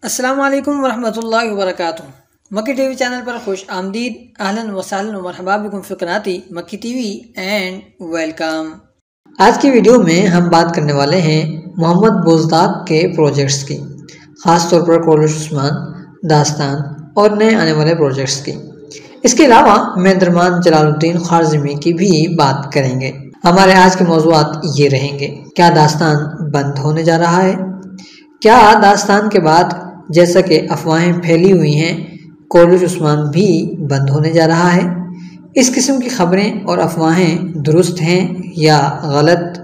السلام علیکم ورحمۃ اللہ وبرکاتہ۔ مکی ٹی وی چینل پر خوش آمدید، اہلاً وسہلاً ومرحبا بکم فی قناتی مکی ٹی وی اینڈ ویلکم۔ آج کی ویڈیو میں ہم بات کرنے والے ہیں محمد بوزداق کے پروجیکٹس کی، خاص طور پر کولش عثمان، داستان اور نئے آنے والے پروجیکٹس کی۔ اس کے علاوہ مہندرمان جلال الدین خوارزمی کی بھی بات کریں گے۔ ہمارے آج کے موضوعات یہ رہیں گے: کیا داستان بند ہونے جا رہا ہے؟ کیا داستان کے بعد جیسا کہ افواہیں پھیلی ہوئی ہیں کولش عثمان بھی بند ہونے جا رہا ہے؟ اس قسم کی خبریں اور افواہیں درست ہیں یا غلط؟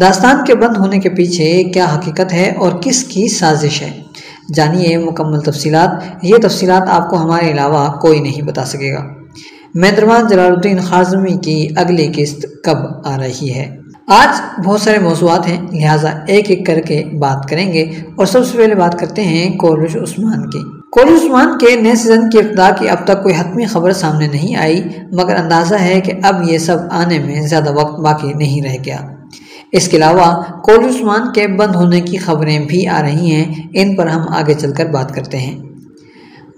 داستان کے بند ہونے کے پیچھے کیا حقیقت ہے اور کس کی سازش ہے؟ جانیے مکمل تفصیلات۔ یہ تفصیلات آپ کو ہمارے علاوہ کوئی نہیں بتا سکے گا۔ مہندرمان جلال الدین خوارزمی کی اگلی قسط کب آ رہی ہے؟ آج بہت سارے موضوعات ہیں، لہٰذا ایک ایک کر کے بات کریں گے، اور سب سے پہلے بات کرتے ہیں کولش عثمان کی۔ کولش عثمان کے نئے سیزن کی ابتدا کی اب تک کوئی حتمی خبر سامنے نہیں آئی، مگر اندازہ ہے کہ اب یہ سب آنے میں زیادہ وقت باقی نہیں رہ گیا۔ اس کے علاوہ کولش عثمان کے بند ہونے کی خبریں بھی آ رہی ہیں، ان پر ہم آگے چل کر بات کرتے ہیں۔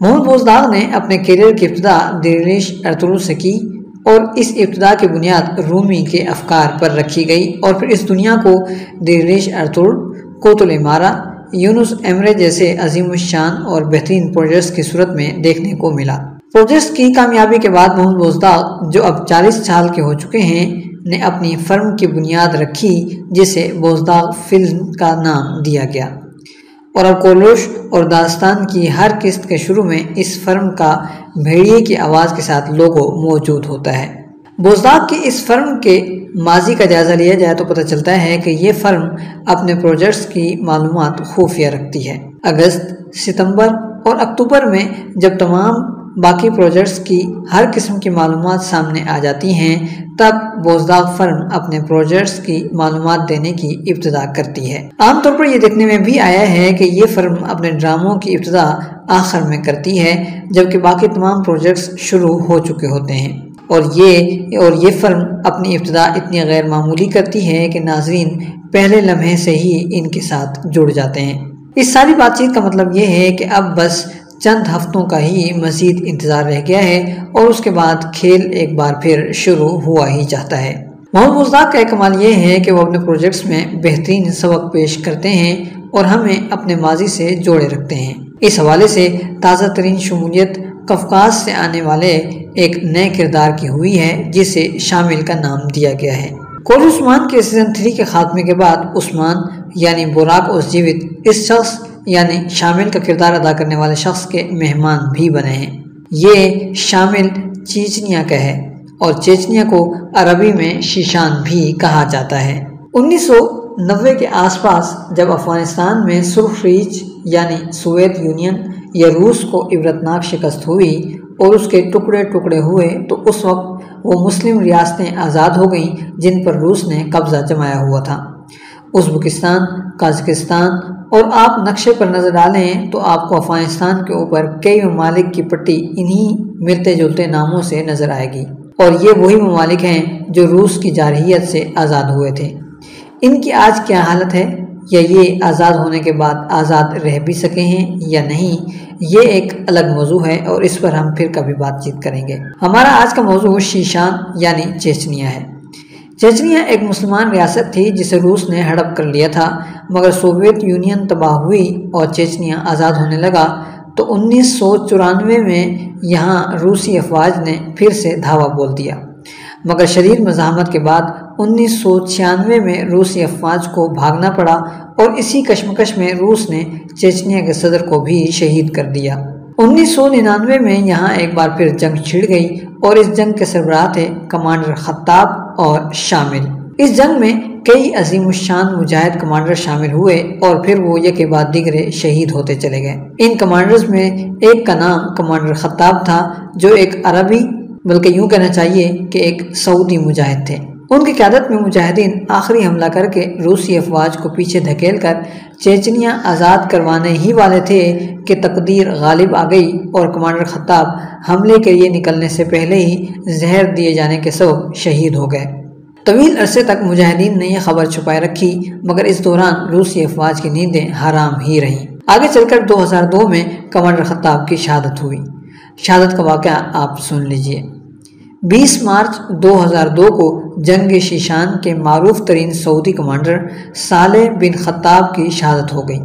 محمد بوزداق نے اپنے کیریئر کی ابتدا دیریلیش ارطغرل سے کی، اور اس ابتدا کی بنیاد رومی کے افکار پر رکھی گئی، اور پھر اس دنیا کو دیریلیش ارطغرل، قوت الامارہ، یونس ایمرے جیسے عظیم الشان اور بہترین پروجیکٹس کی صورت میں دیکھنے کو ملا۔ پروجیکٹس کی کامیابی کے بعد محمد بوزداق، جو اب 40 سال کے ہو چکے ہیں، نے اپنی فرم کی بنیاد رکھی، جسے بوزداق فلم کا نام دیا گیا، اور اب کولش اور داستان کی ہر قسط کے شروع میں اس فرم کا بھیڑیے کی آواز کے ساتھ لوگو موجود ہوتا ہے۔ بوزداق کی اس فرم کے ماضی کا جائزہ لیا جائے تو پتہ چلتا ہے کہ یہ فرم اپنے پروجیکٹس کی معلومات خفیہ رکھتی ہے۔ اگست، ستمبر اور اکتوبر میں جب تمام باقی پروجیکٹس کی ہر قسم کی معلومات سامنے آ جاتی ہیں، تب بوزداق فرم اپنے پروجیکٹس کی معلومات دینے کی ابتدا کرتی ہے۔ عام طور پر یہ دیکھنے میں بھی آیا ہے کہ یہ فرم اپنے ڈراموں کی ابتدا آخر میں کرتی ہے، جبکہ باقی تمام پروجیکٹس شروع ہو چکے ہوتے ہیں، اور یہ فرم اپنی ابتدا اتنی غیر معمولی کرتی ہے کہ ناظرین پہلے لمحے سے ہی ان کے ساتھ جڑ جاتے ہیں۔ اس ساری بات چیت کا مطلب یہ ہے کہ اب بس چند ہفتوں کا ہی مزید انتظار رہ گیا ہے، اور اس کے بعد کھیل ایک بار پھر شروع ہوا ہی چاہتا ہے۔ محمد بوزداق کا ایک کمال یہ ہے کہ وہ اپنے پروجیکٹس میں بہترین سبق پیش کرتے ہیں اور ہمیں اپنے ماضی سے جوڑے رکھتے ہیں۔ اس حوالے سے تازہ ترین شمولیت قفقاز سے آنے والے ایک نئے کردار کی ہوئی ہے، جسے شامل کا نام دیا گیا ہے۔ کولش عثمان کے سیزن 3 کے خاتمے کے بعد عثمان یعنی بوراک اوزجیوت اس شخص یعنی شامل کا کردار ادا کرنے والے شخص کے مہمان بھی بنے ہیں۔ یہ شامل چیچنیا کا ہے، اور چیچنیا کو عربی میں شیشان بھی کہا جاتا ہے۔ 1990 کے آس پاس جب افغانستان میں سرخ ریچھ یعنی سوویت یونین یا روس کو عبرتناک شکست ہوئی اور اس کے ٹکڑے ٹکڑے ہوئے، تو اس وقت وہ مسلم ریاستیں آزاد ہو گئیں جن پر روس نے قبضہ جمایا ہوا تھا۔ ازبکستان، قازقستان، اور آپ نقشے پر نظر ڈالیں تو آپ کو افغانستان کے اوپر کئی ممالک کی پٹی انہی ملتے جلتے ناموں سے نظر آئے گی، اور یہ وہی ممالک ہیں جو روس کی جارحیت سے آزاد ہوئے تھے۔ ان کی آج کیا حالت ہے، یا یہ آزاد ہونے کے بعد آزاد رہ بھی سکے ہیں یا نہیں، یہ ایک الگ موضوع ہے، اور اس پر ہم پھر کبھی بات چیت کریں گے۔ ہمارا آج کا موضوع شیشان یعنی چیچنیا ہے۔ چیچنیا ایک مسلمان ریاست تھی جسے روس نے ہڑپ کر لیا تھا، مگر سوویت یونین تباہ ہوئی اور چیچنیا آزاد ہونے لگا تو 1994 میں یہاں روسی افواج نے پھر سے دھاوا بول دیا، مگر شدید مزاحمت کے بعد 1996 میں روسی افواج کو بھاگنا پڑا، اور اسی کشمکش میں روس نے چیچنیا کے صدر کو بھی شہید کر دیا۔ 1999 میں یہاں ایک بار پھر جنگ چھڑ گئی، اور اس جنگ کے سربراہ تھے کمانڈر خطاب اور شامل۔ اس جنگ میں کئی عظیم الشان مجاہد کمانڈر شامل ہوئے، اور پھر وہ یک کے بعد دیگرے شہید ہوتے چلے گئے۔ ان کمانڈرز میں ایک کا نام کمانڈر خطاب تھا، جو ایک عربی بلکہ یوں کہنا چاہیے کہ ایک سعودی مجاہد تھے۔ ان کی قیادت میں مجاہدین آخری حملہ کر کے روسی افواج کو پیچھے دھکیل کر چیچنیا آزاد کروانے ہی والے تھے کہ تقدیر غالب آ گئی، اور کمانڈر خطاب حملے کے لیے نکلنے سے پہلے ہی زہر دیے جانے کے سبب شہید ہو گئے۔ طویل عرصے تک مجاہدین نے یہ خبر چھپائے رکھی، مگر اس دوران روسی افواج کی نیندیں حرام ہی رہیں۔ آگے چل کر 2002 میں کمانڈر خطاب کی شہادت ہوئی۔ شہادت کا واقعہ آپ سن لیجئے۔ 20 مارچ 2002 کو جنگ شیشان کے معروف ترین سعودی کمانڈر صالح بن خطاب کی شہادت ہو گئی،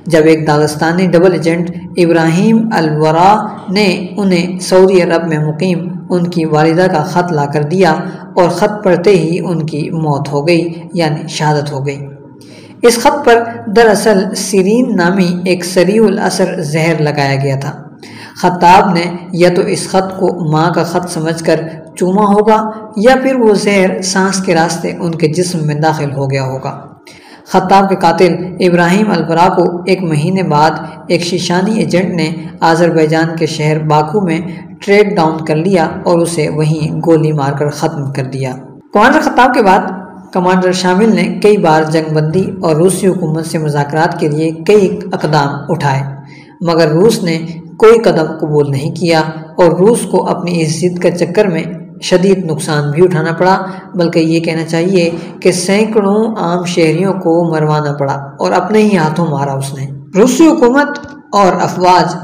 جب ایک داغستانی ڈبل ایجنٹ ابراہیم الورا نے انہیں سعودی عرب میں مقیم ان کی والدہ کا خط لا کر دیا اور خط پڑھتے ہی ان کی موت ہو گئی، یعنی شہادت ہو گئی۔ اس خط پر دراصل سیرین نامی ایک سریع الاثر زہر لگایا گیا تھا۔ خطاب نے یا تو اس خط کو ماں کا خط سمجھ کر چوما ہوگا یا پھر وہ زہر سانس کے راستے ان کے جسم میں داخل ہو گیا ہوگا۔ خطاب کے قاتل ابراہیم الورا کو 1 مہینے بعد ایک شیشانی ایجنٹ نے آذربائیجان کے شہر باکو میں ٹریک ڈاؤن کر لیا اور اسے وہیں گولی مار کر ختم کر دیا۔ کمانڈر خطاب کے بعد کمانڈر شامل نے کئی بار جنگ بندی اور روسی حکومت سے مذاکرات کے لیے کئی اقدام اٹھائے، مگر روس نے کوئی قدم قبول نہیں کیا اور روس کو اپنی اس ضد کے چکر میں شدید نقصان بھی اٹھانا پڑا، بلکہ یہ کہنا چاہیے کہ سینکڑوں عام شہریوں کو مروانا پڑا اور اپنے ہی ہاتھوں مارا اس نے۔ روسی حکومت اور افواج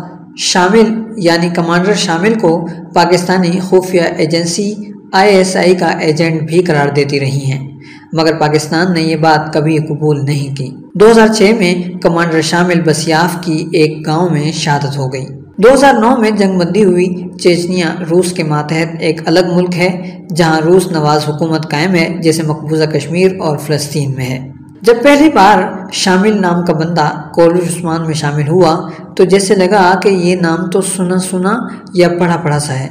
شامل یعنی کمانڈر شامل کو پاکستانی خفیہ ایجنسی ISI کا ایجنٹ بھی قرار دیتی رہی ہیں، مگر پاکستان نے یہ بات کبھی قبول نہیں کی۔ 2006 میں کمانڈر شامل بسیاف کی ایک گاؤں میں شہادت ہو گئی۔ 2009 میں جنگ بندی ہوئی۔ چیچنیا روس کے ماتحت ایک الگ ملک ہے جہاں روس نواز حکومت قائم ہے، جیسے مقبوضہ کشمیر اور فلسطین میں ہے۔ جب پہلی بار شامل نام کا بندہ کولوش عثمان میں شامل ہوا تو جیسے لگا کہ یہ نام تو سنا سنا یا پڑھا پڑھا سا ہے،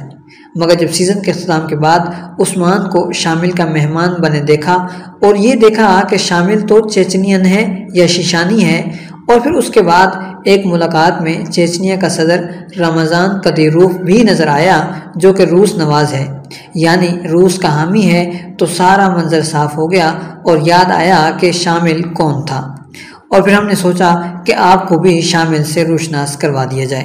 مگر جب سیزن کے اختتام کے بعد عثمان کو شامل کا مہمان بنے دیکھا اور یہ دیکھا کہ شامل تو چیچنین ہے یا شیشانی ہے، اور پھر اس کے بعد ایک ملاقات میں چیچنیا کا صدر رمضان قدیروف بھی نظر آیا جو کہ روس نواز ہے، یعنی روس کا حامی ہے، تو سارا منظر صاف ہو گیا اور یاد آیا کہ شامل کون تھا، اور پھر ہم نے سوچا کہ آپ کو بھی شامل سے روشناس کروا دیا جائے۔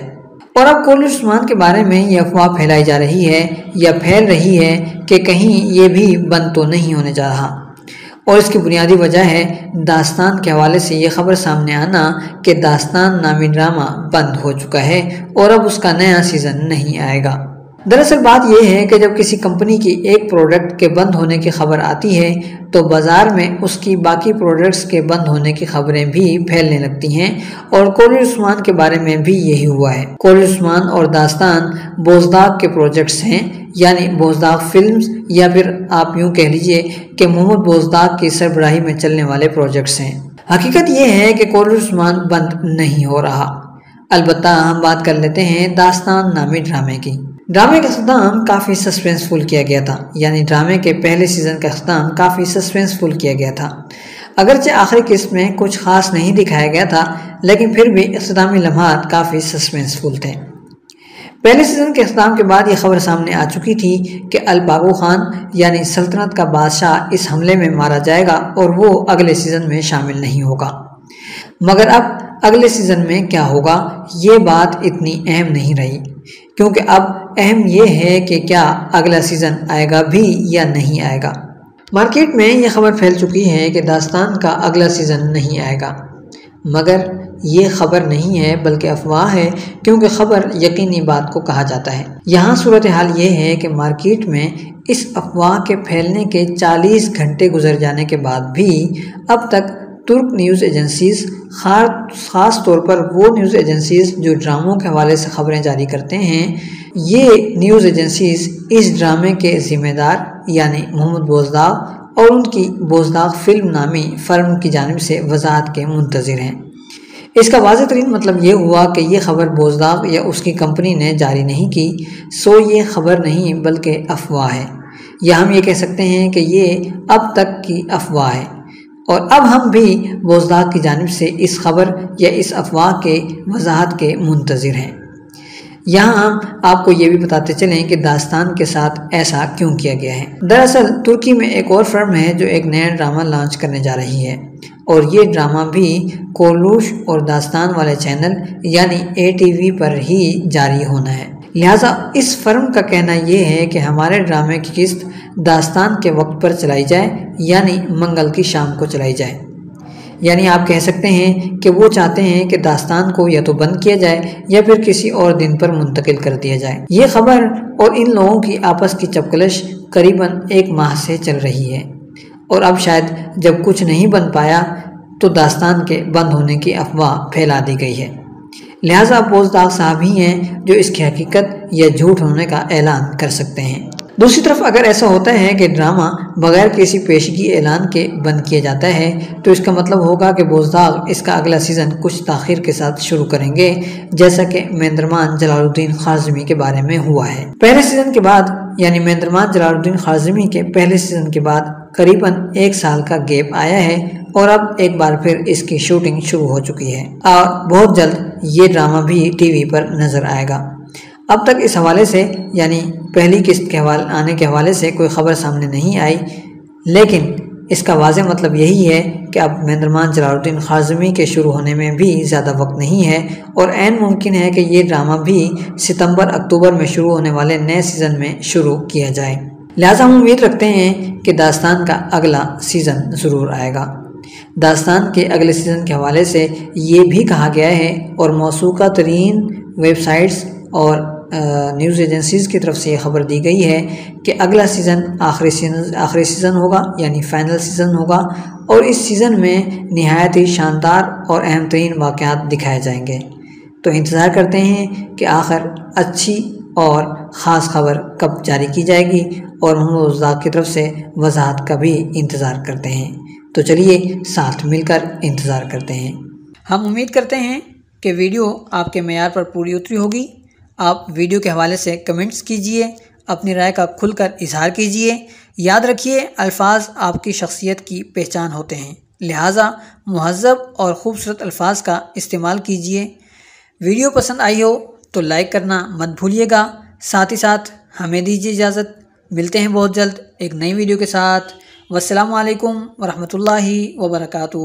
اور اب کولوش عثمان کے بارے میں یہ افواہ پھیلائی جا رہی ہے یا پھیل رہی ہے کہ کہیں یہ بھی بند تو نہیں ہونے جا رہا، اور اس کی بنیادی وجہ ہے داستان کے حوالے سے یہ خبر سامنے آنا کہ داستان نامی ڈرامہ بند ہو چکا ہے اور اب اس کا نیا سیزن نہیں آئے گا۔ دراصل بات یہ ہے کہ جب کسی کمپنی کی ایک پروڈکٹ کے بند ہونے کی خبر آتی ہے تو بازار میں اس کی باقی پروڈکٹس کے بند ہونے کی خبریں بھی پھیلنے لگتی ہیں، اور کولوش عثمان کے بارے میں بھی یہی ہوا ہے۔ کولوش عثمان اور داستان بوزداغ کے پروجیکٹس ہیں، یعنی بوزداغ فلمز، یا پھر آپ یوں کہہ لیجئے کہ محمد بوزداغ کی سربراہی میں چلنے والے پروجیکٹس ہیں۔ حقیقت یہ ہے کہ کولوش عثمان بند نہیں ہو رہا۔ البتہ ہم بات کر لیتے ہیں داستان نامی ڈرامے کی۔ ڈرامے کا اختتام کافی سسپینسفل کیا گیا تھا، یعنی ڈرامے کے پہلے سیزن کا اختتام کافی سسپینسفل کیا گیا تھا۔ اگرچہ آخری قسط میں کچھ خاص نہیں دکھایا گیا تھا، لیکن پھر بھی اختتامی لمحات کافی سسپینسفل تھے۔ پہلے سیزن کے اختتام کے بعد یہ خبر سامنے آ چکی تھی کہ الباغو خان یعنی سلطنت کا بادشاہ اس حملے میں مارا جائے گا اور وہ اگلے سیزن میں شامل نہیں ہوگا۔ مگر اب اگلے سیزن میں کیا ہوگا یہ بات اتنی اہم نہیں رہی، کیونکہ اب اہم یہ ہے کہ کیا اگلا سیزن آئے گا بھی یا نہیں آئے گا۔ مارکیٹ میں یہ خبر پھیل چکی ہے کہ داستان کا اگلا سیزن نہیں آئے گا، مگر یہ خبر نہیں ہے بلکہ افواہ ہے، کیونکہ خبر یقینی بات کو کہا جاتا ہے۔ یہاں صورتحال یہ ہے کہ مارکیٹ میں اس افواہ کے پھیلنے کے 40 گھنٹے گزر جانے کے بعد بھی اب تک ترک نیوز ایجنسیز، خاص طور پر وہ نیوز ایجنسیز جو ڈراموں کے حوالے سے خبریں جاری کرتے ہیں، یہ نیوز ایجنسیز اس ڈرامے کے ذمہ دار یعنی محمد بوزداغ اور ان کی بوزداغ فلم نامی فرم کی جانب سے وضاحت کے منتظر ہیں۔ اس کا واضح ترین مطلب یہ ہوا کہ یہ خبر بوزداغ یا اس کی کمپنی نے جاری نہیں کی، سو یہ خبر نہیں بلکہ افواہ ہے، یا ہم یہ کہہ سکتے ہیں کہ یہ اب تک کی افواہ ہے، اور اب ہم بھی بوزداغ کی جانب سے اس خبر یا اس افواہ کے وضاحت کے منتظر ہیں۔ یہاں ہم آپ کو یہ بھی بتاتے چلیں کہ داستان کے ساتھ ایسا کیوں کیا گیا ہے۔ دراصل ترکی میں ایک اور فرم ہے جو ایک نیا ڈرامہ لانچ کرنے جا رہی ہے، اور یہ ڈرامہ بھی کولوش اور داستان والے چینل یعنی ATV پر ہی جاری ہونا ہے۔ لہٰذا اس فرم کا کہنا یہ ہے کہ ہمارے ڈرامے کی قسط داستان کے وقت پر چلائی جائے، یعنی منگل کی شام کو چلائی جائے۔ یعنی آپ کہہ سکتے ہیں کہ وہ چاہتے ہیں کہ داستان کو یا تو بند کیا جائے یا پھر کسی اور دن پر منتقل کر دیا جائے۔ یہ خبر اور ان لوگوں کی آپس کی چپکلش قریباً 1 ماہ سے چل رہی ہے، اور اب شاید جب کچھ نہیں بن پایا تو داستان کے بند ہونے کی افواہ پھیلا دی گئی ہے۔ لہٰذا بوزداغ صاحب ہی ہیں جو اس کی حقیقت یا جھوٹ ہونے کا اعلان کر سکتے ہیں۔ دوسری طرف اگر ایسا ہوتا ہے کہ ڈرامہ بغیر کسی پیشگی اعلان کے بند کیا جاتا ہے تو اس کا مطلب ہوگا کہ بوزداغ اس کا اگلا سیزن کچھ تاخیر کے ساتھ شروع کریں گے، جیسا کہ مہندرمان جلال الدین خارزمی کے بارے میں ہوا ہے۔ پہلے سیزن کے بعد یعنی مہندرمان جلال الدین خارزمی کے پہلے سیزن کے بعد قریباً 1 سال کا گیپ آیا ہے، اور اب ایک بار پھر اس کی شوٹنگ شروع ہو چکی ہے اور بہت جلد یہ ڈرامہ بھی ٹی وی پر نظر آئے گا۔ اب تک اس حوالے سے یعنی پہلی قسط کے آنے کے حوالے سے کوئی خبر سامنے نہیں آئی، لیکن اس کا واضح مطلب یہی ہے کہ اب مہندرمان جلال الدین خارزمی کے شروع ہونے میں بھی زیادہ وقت نہیں ہے، اور عین ممکن ہے کہ یہ ڈرامہ بھی ستمبر اکتوبر میں شروع ہونے والے نئے سیزن میں شروع کیا جائے۔ لہٰذا ہم امید رکھتے ہیں کہ داستان کا اگلا سیزن ضرور آئے گا۔ داستان کے اگلے سیزن کے حوالے سے یہ بھی کہا گیا ہے اور موثوقہ ترین ویب سائٹس اور نیوز ایجنسیز کی طرف سے یہ خبر دی گئی ہے کہ اگلا سیزن آخری سیزن ہوگا، یعنی فائنل سیزن ہوگا، اور اس سیزن میں نہایت ہی شاندار اور اہم ترین واقعات دکھائے جائیں گے۔ تو انتظار کرتے ہیں کہ آخر اچھی اور خاص خبر کب جاری کی جائے گی، اور ہم بوزداغ کی طرف سے وضاحت کا بھی انتظار کرتے ہیں۔ تو چلیے ساتھ مل کر انتظار کرتے ہیں۔ ہم امید کرتے ہیں کہ ویڈیو آپ کے معیار پر پوری اتری ہوگی۔ آپ ویڈیو کے حوالے سے کمنٹس کیجئے، اپنی رائے کا کھل کر اظہار کیجئے۔ یاد رکھیے الفاظ آپ کی شخصیت کی پہچان ہوتے ہیں، لہٰذا مہذب اور خوبصورت الفاظ کا استعمال کیجئے۔ ویڈیو پسند آئی ہو تو لائک کرنا مت بھولیے گا، ساتھ ہی ساتھ ہمیں دیجیے اجازت۔ ملتے ہیں بہت جلد ایک نئی ویڈیو کے ساتھ۔ والسلام علیکم ورحمۃ اللہ وبرکاتہ۔